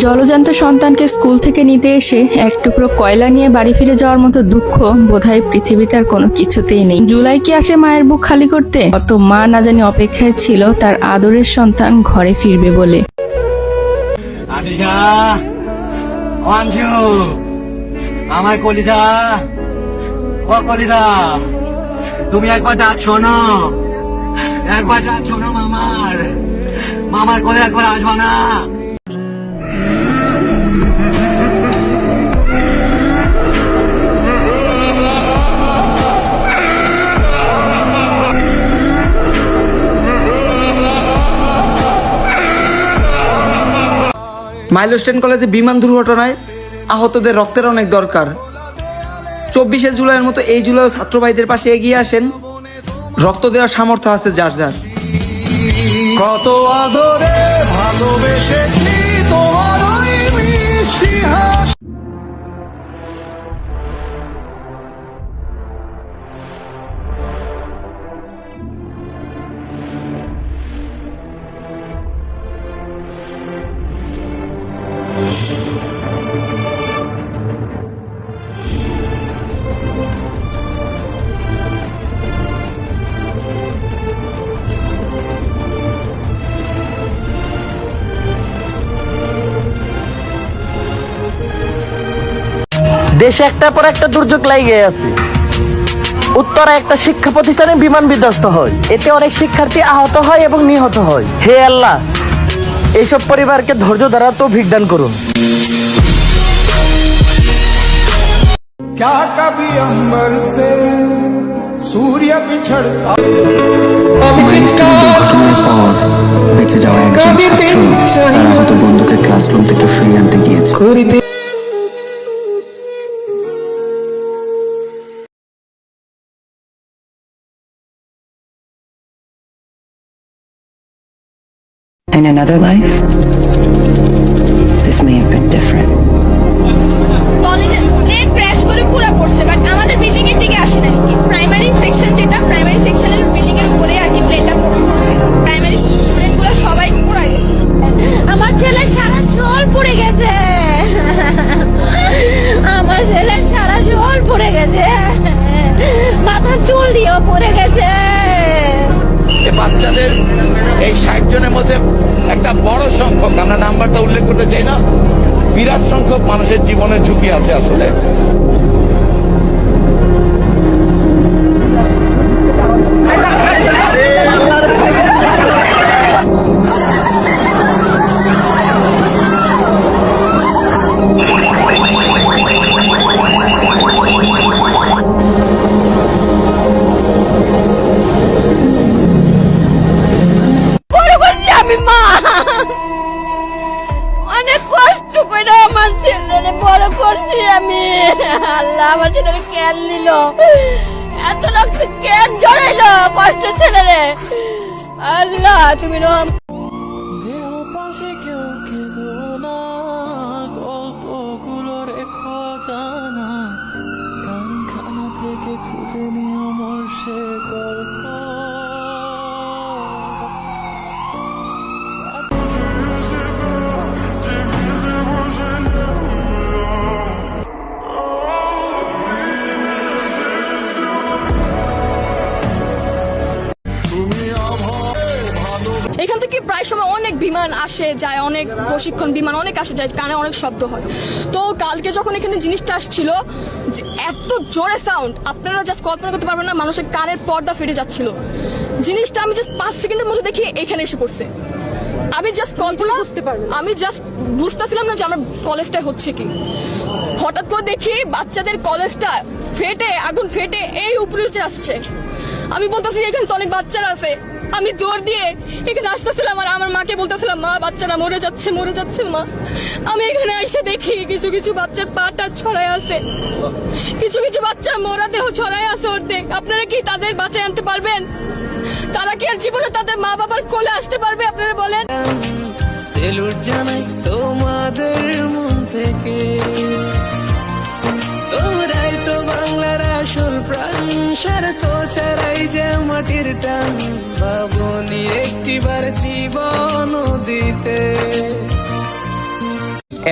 জলজান্ত সন্তানকে স্কুল থেকে নিতে এসে এক টুকরো কয়লা নিয়ে বাড়ি ফিরে যাওয়ার মতো দুঃখ বোধহয় পৃথিবীতে আর কোনো কিছুতেই নেই। জুলাই কি আসে মায়ের বুক খালি করতে? কত মা না জানি অপেক্ষায় ছিল তার আদরের সন্তান ঘরে ফিরবে বলে। আমার কলিজা, ও কলিজা, তুমি একবার ডাক শোনো, একবার ডাক শোনো মামার কোলে একবার আসবা না? মাইলস্টোন কলেজে বিমান দুর্ঘটনায় আহতদের রক্তের অনেক দরকার। 24শে জুলাইয়ের মতো এই জুলাইও ছাত্র ভাইদের পাশে এগিয়ে আসেন। রক্ত দেওয়ার সামর্থ্য আছে যার যার। কত আদরে ভালোবেসেছি তোমার ওই মিষ্টি হাসি। দেশে একটার পর একটা দুর্যোগ লাগিয়ে আছে। উত্তরে একটা শিক্ষা প্রতিষ্ঠানে বিমান বিধ্বস্ত হয়, এতে অনেক শিক্ষার্থী আহত হয় এবং নিহত হয়। হে আল্লাহ, এইসব পরিবারকে ধৈর্য দ্বারা তৌফিক দান করুন। क्या कभी अंबर से सूर्य बिछड़ता। মাইলস্টোন দুর্ঘটনার পর বেঁচে যাওয়া একজন ছাত্র তার আহত বন্ধুকে ক্লাসরুম থেকে ফিরিয়ে আনতে গিয়েছে। In another life, this may have been different. কলেজের প্লেন ক্র্যাশ করে পুরো পড়ছে, বাট আমাদের বিল্ডিং এর দিকে আসে নাই। প্রাইমারি সেকশন, যেটা প্রাইমারি সেকশনের বিল্ডিং এর উপরে আর কি প্লেনটা পড়ছিল। প্রাইমারি স্টুডেন্ট গুলো সবাই পুরো গেছে। আমার ছেলে সারা শোল পড়ে গেছে, আমার ছেলের সারা শোল পড়ে গেছে, মাথার চুল দিয়েও পড়ে গেছে। বাচ্চাদের এই 60 জনের মধ্যে একটা বড় সংখ্যক, আমরা নাম্বারটা উল্লেখ করতে চাই না, বিরাট সংখ্যক মানুষের জীবনের ঝুঁকি আছে আসলে। আমি মা অনেক কষ্ট করে আমার ছেলেরে বড় করছি আমি। আল্লাহ আমার ছেলেরে কেন নিল, এত রক্ত কেন জড়াইলো কষ্ট ছেলেরে। আল্লাহ তুমি গল্পগুলো রেখো জানা, কানখানা থেকে খুঁজে নিও মোর সে গল্প। এখান থেকে প্রায় সময় অনেক বিমান আসে যায়, অনেক প্রশিক্ষণ বিমান অনেক আসে যায়, কানে অনেক শব্দ হয়। তো কালকে যখন এখানে জিনিসটা আসছিল, এত জোরে সাউন্ড আপনারা জাস্ট কল্পনা করতে পারবেন না। মানুষের কানের পর্দা ফেটে যাচ্ছিল। জিনিসটা আমি জাস্ট 5 সেকেন্ডের মধ্যে দেখি এখানে এসে পড়ছে। আমি জাস্ট কল্পনা বুঝতে পারবো, আমি জাস্ট বুঝতেছিলাম না যে আমার কলেজটায় হচ্ছে কি। হঠাৎ করে দেখি বাচ্চাদের কলেজটা ফেটে, আগুন ফেটে এই উপরে উঠে আসছে। আমি বলতেছি এখানে তো অনেক বাচ্চারা আছে। আমি দৌড় দিয়ে এখানে আসতেছিলাম আর আমার মাকে বলতেছিলাম, মা বাচ্চারা মরে যাচ্ছে মা। আমি এখানে এসে দেখি কিছু কিছু বাচ্চার পাটা ছড়ায় আছে, কিছু কিছু বাচ্চা মরা দেহ ছড়ায় আছে অর্ধেক। আপনারা কি তাদের বাঁচায় আনতে পারবেন? তারা কি আর জীবনে তাদের মা বাবার কোলে আসতে পারবে? আপনারা বলেন। সেলুট জানাই তোমাদের মন থেকে, তোমরাই তো বাংলার আসল প্রাণ। স্বার্থ ছাড়াই যে মাটির টান, ভাবনি একটিবার জীবন দিতে।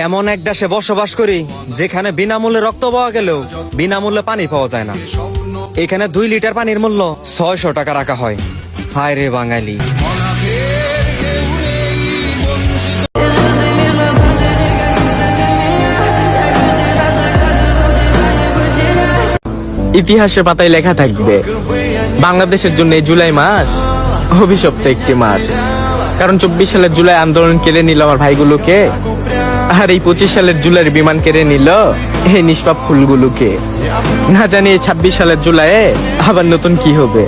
এমন এক দেশে বসবাস করি যেখানে বিনামূল্যে রক্ত পাওয়া গেলেও বিনামূল্যে পানি পাওয়া যায় না। এখানে 2 লিটার পানির মূল্য 600 টাকা রাখা হয়। হায় রে বাঙালি। ইতিহাসের পাতায় লেখা থাকবে বাংলাদেশের জন্য এই জুলাই মাস অভিশপ্ত একটি মাস। কারণ 24 সালের জুলাই আন্দোলন কেড়ে নিল আমার ভাইগুলোকে, আর এই 25 সালের জুলাইয়ের বিমান কেড়ে নিল এই নিষ্পাপ ফুলগুলোকে। না জানি এই 26 সালের জুলাইয়ে আবার নতুন কি হবে।